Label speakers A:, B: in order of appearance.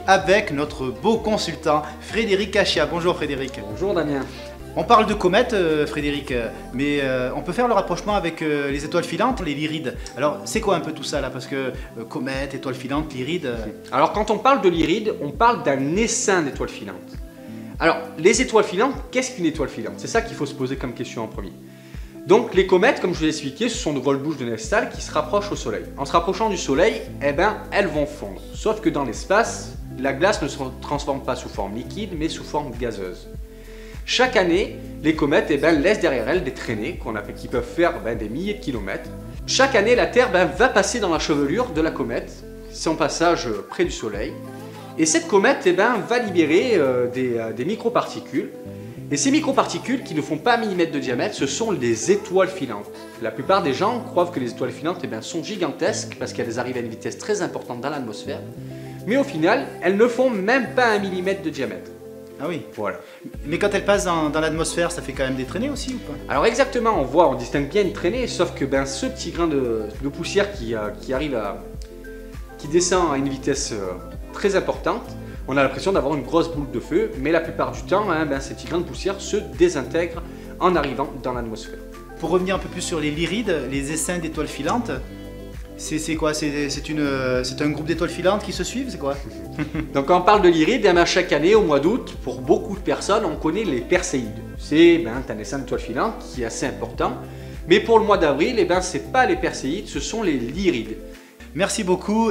A: avec notre beau consultant Frédéric Cachia. Bonjour Frédéric.
B: Bonjour Damien.
A: On parle de comètes, Frédéric, mais on peut faire le rapprochement avec les étoiles filantes, les Lyrides. Alors, c'est quoi un peu tout ça là? Parce que comètes, étoiles filantes, Lyrides...
B: Alors, quand on parle de Lyride, on parle d'un essaim d'étoiles filantes. Alors, les étoiles filantes, qu'est-ce qu'une étoile filante? C'est ça qu'il faut se poser comme question en premier. Donc, les comètes, comme je vous l'ai expliqué, ce sont de grosses bouches de neige sale qui se rapprochent au Soleil. En se rapprochant du Soleil, eh ben, elles vont fondre. Sauf que dans l'espace, la glace ne se transforme pas sous forme liquide, mais sous forme gazeuse. Chaque année, les comètes laissent derrière elles des traînées qui peuvent faire des milliers de kilomètres. Chaque année, la Terre va passer dans la chevelure de la comète, son passage près du Soleil. Et cette comète va libérer des microparticules. Et ces microparticules qui ne font pas 1 mm de diamètre, ce sont les étoiles filantes. La plupart des gens croient que les étoiles filantes sont gigantesques parce qu'elles arrivent à une vitesse très importante dans l'atmosphère. Mais au final, elles ne font même pas 1 mm de diamètre.
A: Ah oui.
B: Voilà.
A: Mais quand elles passent dans l'atmosphère, ça fait quand même des traînées aussi ou pas?
B: Alors exactement, on distingue bien une traînée, sauf que ce petit grain de poussière qui descend à une vitesse très importante, on a l'impression d'avoir une grosse boule de feu, mais la plupart du temps, ces petits grains de poussière se désintègrent en arrivant dans l'atmosphère.
A: Pour revenir un peu plus sur les Lyrides, les essaims d'étoiles filantes, c'est quoi? C'est un groupe d'étoiles filantes qui se suivent, c'est quoi?
B: Donc quand on parle de Lyrides, chaque année au mois d'août, pour beaucoup de personnes, on connaît les Perséides. C'est un essaim d'étoiles filantes qui est assez important. Mais pour le mois d'avril, ce n'est pas les Perséides, ce sont les Lyrides.
A: Merci beaucoup.